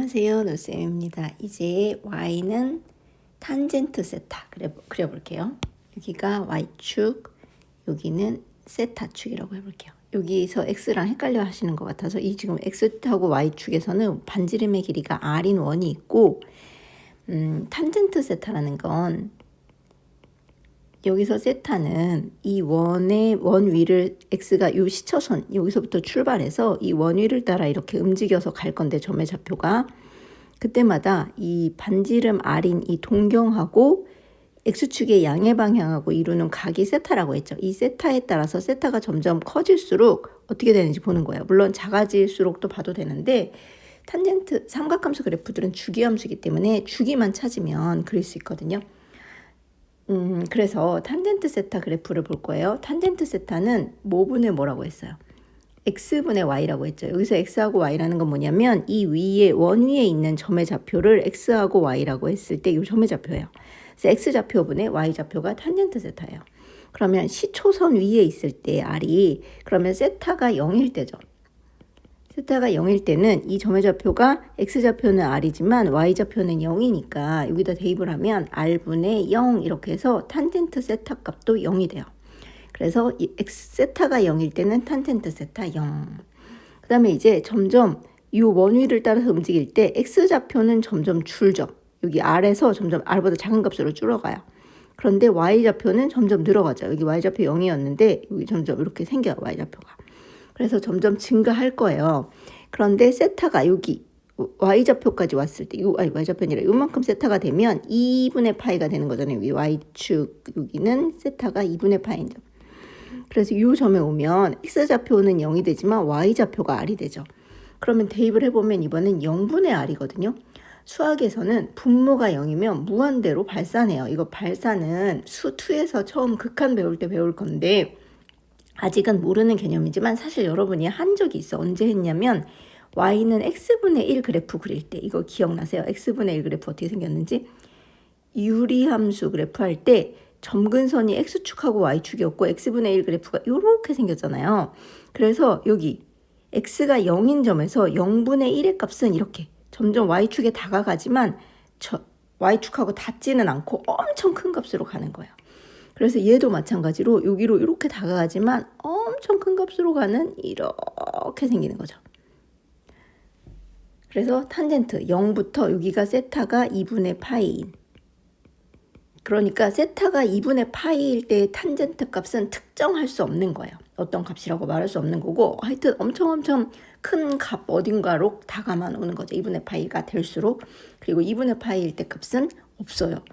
안녕하세요, 노쌤입니다. 이제 y는 탄젠트 세타 그려볼게요. 여기가 y축, 여기는 세타축이라고 해볼게요. 여기서 x랑 헷갈려 하시는 것 같아서 이 지금 x하고 y축에서는 반지름의 길이가 r인 원이 있고 탄젠트 세타라는 건 여기서 세타는 이 원 위를 x가 요 시초선 여기서부터 출발해서 이 원 위를 따라 이렇게 움직여서 갈 건데 점의 좌표가 그때마다 이 반지름 r인 이 동경하고 x축의 양의 방향하고 이루는 각이 세타라고 했죠. 이 세타에 따라서 세타가 점점 커질수록 어떻게 되는지 보는 거예요. 물론 작아질수록 또 봐도 되는데 탄젠트 삼각함수 그래프들은 주기함수이기 때문에 주기만 찾으면 그릴 수 있거든요. 그래서 탄젠트 세타 그래프를 볼 거예요. 탄젠트 세타는 뭐분의 뭐라고 했어요? x분의 y라고 했죠. 여기서 x하고 y라는 건 뭐냐면 이 위에 원 위에 있는 점의 좌표를 x하고 y라고 했을 때 이 점의 좌표예요. 그래서 x좌표분의 y좌표가 탄젠트 세타예요. 그러면 시초선 위에 있을 때 r이 그러면 세타가 0일 때죠. 세타가 0일 때는 이 점의 좌표가 x좌표는 r이지만 y좌표는 0이니까 여기다 대입을 하면 r분의 0 이렇게 해서 탄젠트 세타 값도 0이 돼요. 그래서 이 세타가 0일 때는 탄젠트 세타 0. 그 다음에 이제 점점 이 원위를 따라서 움직일 때 x좌표는 점점 줄죠. 여기 r에서 점점 r보다 작은 값으로 줄어가요. 그런데 y좌표는 점점 늘어가죠. 여기 y좌표 0이었는데 여기 점점 이렇게 생겨요. y좌표가. 그래서 점점 증가할 거예요. 그런데 세타가 여기 y좌표까지 왔을 때, y좌표 아니라 요만큼 세타가 되면 2분의 파이가 되는 거잖아요. 여기 y축, 여기는 세타가 2분의 파이죠. 그래서 이 점에 오면 x좌표는 0이 되지만 y좌표가 r이 되죠. 그러면 대입을 해보면 이번엔 0분의 r이거든요. 수학에서는 분모가 0이면 무한대로 발산해요. 이거 발산은 수2에서 처음 극한 배울 때 배울 건데 아직은 모르는 개념이지만 사실 여러분이 한 적이 있어. 언제 했냐면 y는 x분의 1 그래프 그릴 때 이거 기억나세요? x분의 1 그래프 어떻게 생겼는지? 유리함수 그래프 할 때 점근선이 x축하고 y축이었고 x분의 1 그래프가 이렇게 생겼잖아요. 그래서 여기 x가 0인 점에서 0분의 1의 값은 이렇게 점점 y축에 다가가지만 y축하고 닿지는 않고 엄청 큰 값으로 가는 거예요. 그래서 얘도 마찬가지로 여기로 이렇게 다가가지만 엄청 큰 값으로 가는 이렇게 생기는 거죠. 그래서 탄젠트 0부터 여기가 세타가 2분의 파이인. 그러니까 세타가 2분의 파이일 때 탄젠트 값은 특정할 수 없는 거예요. 어떤 값이라고 말할 수 없는 거고 하여튼 엄청 큰 값 어딘가로 다가만 오는 거죠. 2분의 파이가 될수록. 그리고 2분의 파이일 때 값은 없어요.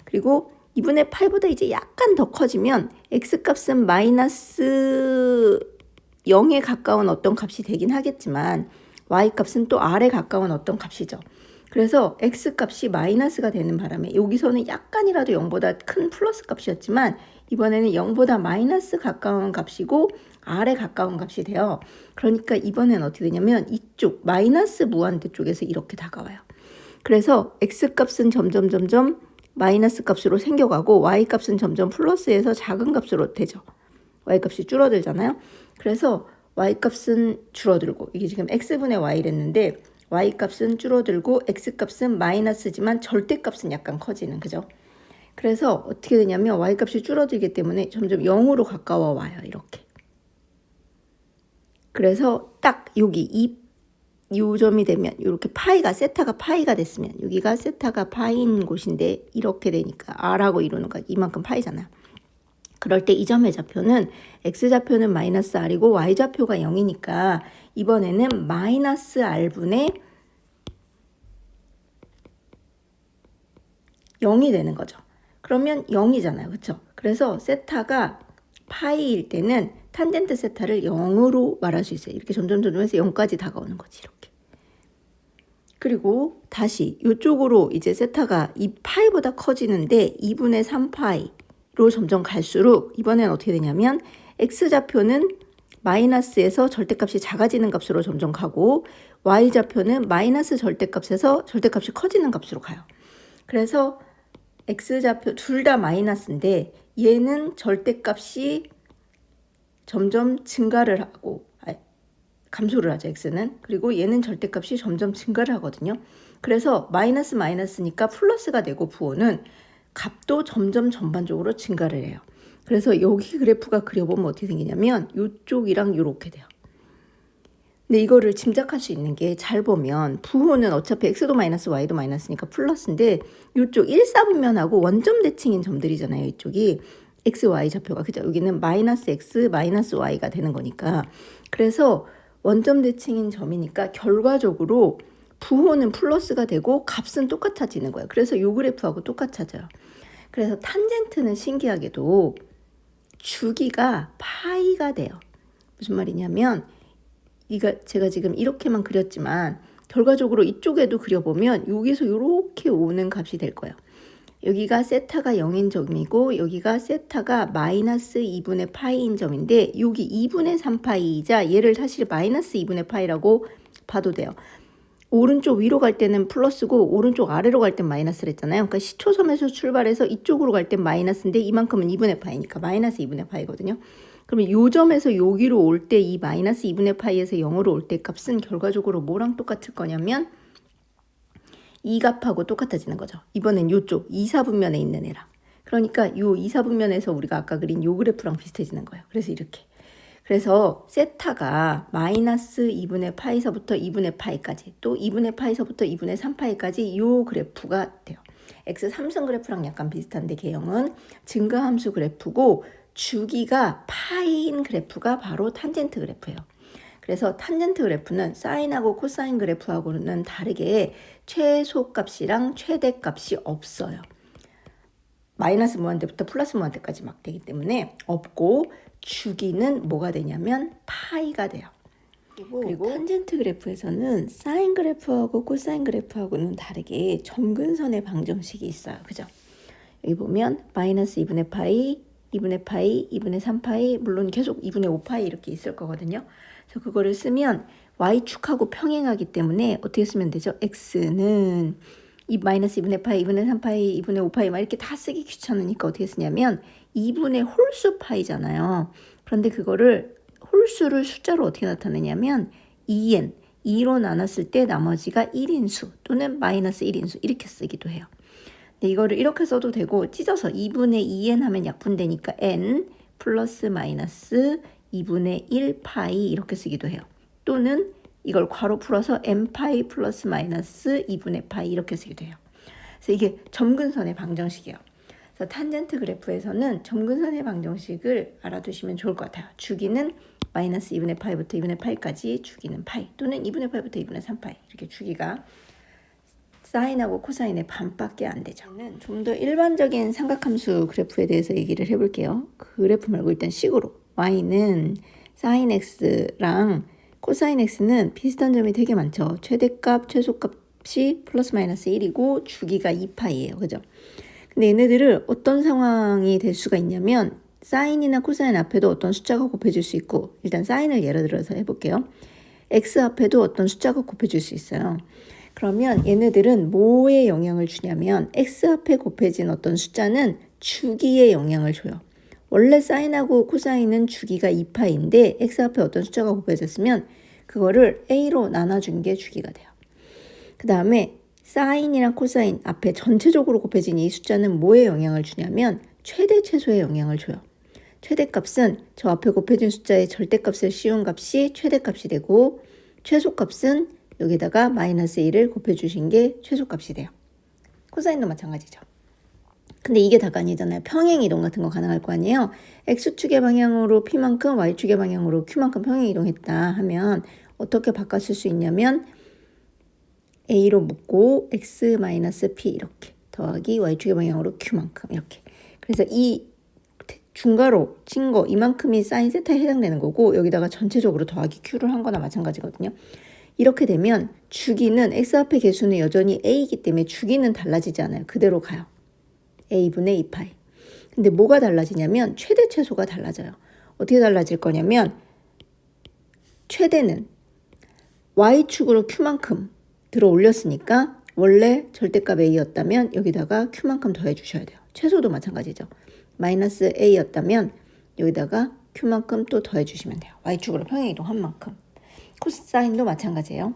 그리고 2분의 8보다 이제 약간 더 커지면 x값은 마이너스 0에 가까운 어떤 값이 되긴 하겠지만 y값은 또 r에 가까운 어떤 값이죠. 그래서 x값이 마이너스가 되는 바람에 여기서는 약간이라도 0보다 큰 플러스 값이었지만 이번에는 0보다 마이너스 가까운 값이고 r에 가까운 값이 돼요. 그러니까 이번엔 어떻게 되냐면 이쪽 마이너스 무한대 쪽에서 이렇게 다가와요. 그래서 x값은 점점 마이너스 값으로 생겨가고 y값은 점점 플러스에서 작은 값으로 되죠. y값이 줄어들잖아요. 그래서 y값은 줄어들고 이게 지금 x분의 y랬는데 y값은 줄어들고 x값은 마이너스지만 절대값은 약간 커지는 그죠? 그래서 어떻게 되냐면 y값이 줄어들기 때문에 점점 0으로 가까워 와요. 이렇게. 그래서 딱 여기 이 점이 되면 이렇게 세타가 파이가 됐으면 여기가 세타가 파이인 곳인데 이렇게 되니까 r하고 이루는 거 이만큼 파이잖아요. 그럴 때 이 점의 좌표는 x좌표는 마이너스 r이고 y좌표가 0이니까 이번에는 마이너스 r분의 0이 되는 거죠. 그러면 0이잖아요. 그렇죠? 그래서 세타가 파이일 때는 탄젠트 세타를 0으로 말할 수 있어요. 이렇게 점점 해서 0까지 다가오는 거지. 이렇게. 그리고 다시 이쪽으로 이제 세타가 이 파이보다 커지는데 2분의 3파이로 점점 갈수록 이번엔 어떻게 되냐면 x좌표는 마이너스에서 절대값이 작아지는 값으로 점점 가고 y좌표는 마이너스 절대값에서 절대값이 커지는 값으로 가요. 그래서 x좌표 둘 다 마이너스인데 얘는 절대값이 점점 증가를 하고 감소를 하죠. x는. 그리고 얘는 절대값이 점점 증가를 하거든요. 그래서 마이너스니까 플러스가 되고 부호는 값도 점점 전반적으로 증가를 해요. 그래서 여기 그래프가 그려보면 어떻게 생기냐면 이쪽이랑 이렇게 돼요. 근데 이거를 짐작할 수 있는 게 잘 보면 부호는 어차피 x도 마이너스 y도 마이너스니까 플러스인데 이쪽 1, 4분면하고 원점 대칭인 점들이잖아요. 이쪽이 x, y 좌표가. 그죠? 여기는 마이너스 x, 마이너스 y가 되는 거니까. 그래서 원점 대칭인 점이니까 결과적으로 부호는 플러스가 되고 값은 똑같아지는 거예요. 그래서 이 그래프하고 똑같아져요. 그래서 탄젠트는 신기하게도 주기가 파이가 돼요. 무슨 말이냐면 제가 지금 이렇게만 그렸지만 결과적으로 이쪽에도 그려보면 여기서 이렇게 오는 값이 될 거예요. 여기가 세타가 0인 점이고 여기가 세타가 마이너스 2분의 파이인 점인데 여기 2분의 3파이이자 얘를 사실 마이너스 2분의 파이라고 봐도 돼요. 오른쪽 위로 갈 때는 플러스고 오른쪽 아래로 갈 땐 마이너스를 했잖아요. 그러니까 시초점에서 출발해서 이쪽으로 갈 땐 마이너스인데 이만큼은 2분의 파이니까 마이너스 2분의 파이거든요. 그러면 요 점에서 여기로 올 때 이 마이너스 2분의 파이에서 0으로 올 때 값은 결과적으로 뭐랑 똑같을 거냐면 이 값하고 똑같아지는 거죠. 이번엔 요쪽 2, 4분면에 있는 애랑. 그러니까 요 2, 4분면에서 우리가 아까 그린 요 그래프랑 비슷해지는 거예요. 그래서 이렇게. 그래서 세타가 마이너스 2분의 파이서부터 2분의 파이까지 또 2분의 파이서부터 2분의 3파이까지 요 그래프가 돼요. x 삼성 그래프랑 약간 비슷한데 개형은 증가함수 그래프고 주기가 파이인 그래프가 바로 탄젠트 그래프예요. 그래서 탄젠트 그래프는 사인하고 코사인 그래프하고는 다르게 최소값이랑 최대값이 없어요. 마이너스 무한대부터 플러스 무한대까지 막 되기 때문에 없고 주기는 뭐가 되냐면 파이가 돼요. 그리고 탄젠트 그래프에서는 사인 그래프하고 코사인 그래프하고는 다르게 점근선의 방정식이 있어요. 그죠? 여기 보면 마이너스 2분의 파이, 2분의 파이, 2분의 3파이, 물론 계속 2분의 5파이 이렇게 있을 거거든요. 그래서 그거를 쓰면 y축하고 평행하기 때문에 어떻게 쓰면 되죠? x는 이 마이너스 2분의 파이, 2분의 3파이, 2분의 5파이 막 이렇게 다 쓰기 귀찮으니까 어떻게 쓰냐면 2분의 홀수 파이잖아요. 그런데 그거를 홀수를 숫자로 어떻게 나타내냐면 2n, 2로 나눴을 때 나머지가 1인수 또는 마이너스 1인수 이렇게 쓰기도 해요. 근데 이거를 이렇게 써도 되고 찢어서 2분의 2n 하면 약분되니까 n 플러스 마이너스 2분의 1 파이 이렇게 쓰기도 해요. 또는 이걸 괄호 풀어서 n파이 플러스 마이너스 2분의 파이 이렇게 쓰기도 해요. 그래서 이게 점근선의 방정식이에요. 그래서 탄젠트 그래프에서는 점근선의 방정식을 알아두시면 좋을 것 같아요. 주기는 마이너스 2분의 파이부터 2분의 파이까지 주기는 파이 또는 2분의 파이부터 2분의 3파이 이렇게 주기가 사인하고 코사인의 반밖에 안 되죠. 좀 더 일반적인 삼각함수 그래프에 대해서 얘기를 해볼게요. 그래프 말고 일단 식으로 y는 사인 x랑 코사인 x는 비슷한 점이 되게 많죠. 최대값, 최소값이 플러스 마이너스 1이고 주기가 2파이예요. 그죠? 근데 얘네들을 어떤 상황이 될 수가 있냐면 사인이나 코사인 앞에도 어떤 숫자가 곱해질 수 있고 일단 사인을 예를 들어서 해볼게요. x 앞에도 어떤 숫자가 곱해질 수 있어요. 그러면 얘네들은 뭐에 영향을 주냐면 x 앞에 곱해진 어떤 숫자는 주기에 영향을 줘요. 원래 사인하고 코사인은 주기가 2파인데 x 앞에 어떤 숫자가 곱해졌으면 그거를 a로 나눠준 게 주기가 돼요. 그 다음에 사인이랑 코사인 앞에 전체적으로 곱해진 이 숫자는 뭐에 영향을 주냐면 최대 최소에 영향을 줘요. 최대값은 저 앞에 곱해진 숫자의 절대값을 씌운 값이 최대값이 되고 최소값은 여기다가 마이너스 1을 곱해주신 게 최소값이 돼요. 코사인도 마찬가지죠. 근데 이게 다가 아니잖아요. 평행이동 같은 거 가능할 거 아니에요. x축의 방향으로 p만큼 y축의 방향으로 q만큼 평행이동했다 하면 어떻게 바꿨을 수 있냐면 a로 묶고 x-p 이렇게 더하기 y축의 방향으로 q만큼 이렇게. 그래서 이 중괄호 친 거 이만큼이 사인 세타에 해당되는 거고 여기다가 전체적으로 더하기 q를 한 거나 마찬가지거든요. 이렇게 되면 주기는 x 앞의 개수는 여전히 a이기 때문에 주기는 달라지지 않아요. 그대로 가요. a분의 2파이. 근데 뭐가 달라지냐면 최대 최소가 달라져요. 어떻게 달라질 거냐면 최대는 y축으로 q만큼 들어 올렸으니까 원래 절대값 a였다면 여기다가 q만큼 더해 주셔야 돼요. 최소도 마찬가지죠. 마이너스 a였다면 여기다가 q만큼 또 더해 주시면 돼요. y축으로 평행이동한 만큼. 코사인도 마찬가지예요.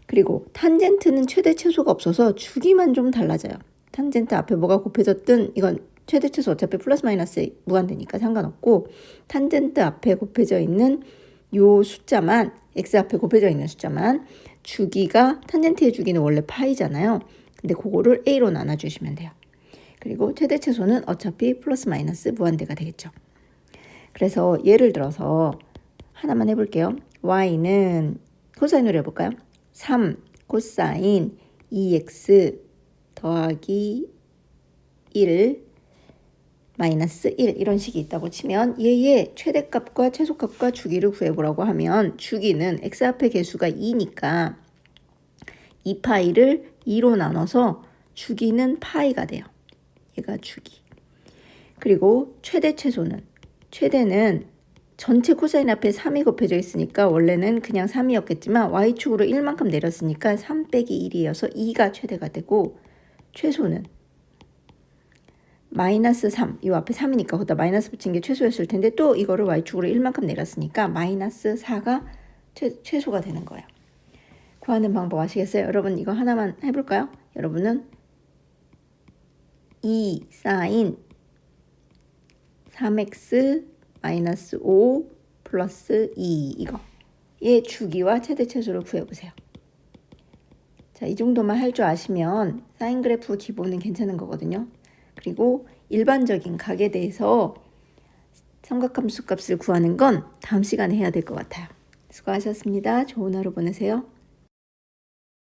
그리고 탄젠트는 최대 최소가 없어서 주기만 좀 달라져요. 탄젠트 앞에 뭐가 곱해졌든 이건 최대 최소 어차피 플러스 마이너스 무한대니까 상관없고, 탄젠트 앞에 곱해져 있는 요 숫자만, x 앞에 곱해져 있는 숫자만, 주기가 탄젠트의 주기는 원래 파이잖아요. 근데 그거를 a로 나눠주시면 돼요. 그리고 최대 최소는 어차피 플러스 마이너스 무한대가 되겠죠. 그래서 예를 들어서 하나만 해볼게요. y는 코사인으로 해볼까요? 3 코사인 2x 더하기 1 마이너스 1 이런 식이 있다고 치면 얘의 최대값과 최소값과 주기를 구해보라고 하면 주기는 x 앞의 개수가 2니까 2파이를 2로 나눠서 주기는 파이가 돼요. 얘가 주기. 그리고 최대 최소는, 최대는 전체 코사인 앞에 3이 곱해져 있으니까 원래는 그냥 3이었겠지만 y축으로 1만큼 내렸으니까 3 빼기 1이어서 2가 최대가 되고, 최소는 마이너스 3, 이 앞에 3이니까 거기다 마이너스 붙인 게 최소였을 텐데 또 이거를 y축으로 1만큼 내렸으니까 마이너스 4가 최소가 되는 거예요. 구하는 방법 아시겠어요? 여러분 이거 하나만 해볼까요? 여러분은 2 사인 3x 마이너스 5 플러스 2 이거 얘 주기와 최대 최소를 구해보세요. 자, 이 정도만 할 줄 아시면 사인 그래프 기본은 괜찮은 거거든요. 그리고 일반적인 각에 대해서 삼각함수 값을 구하는 건 다음 시간에 해야 될 것 같아요. 수고하셨습니다. 좋은 하루 보내세요.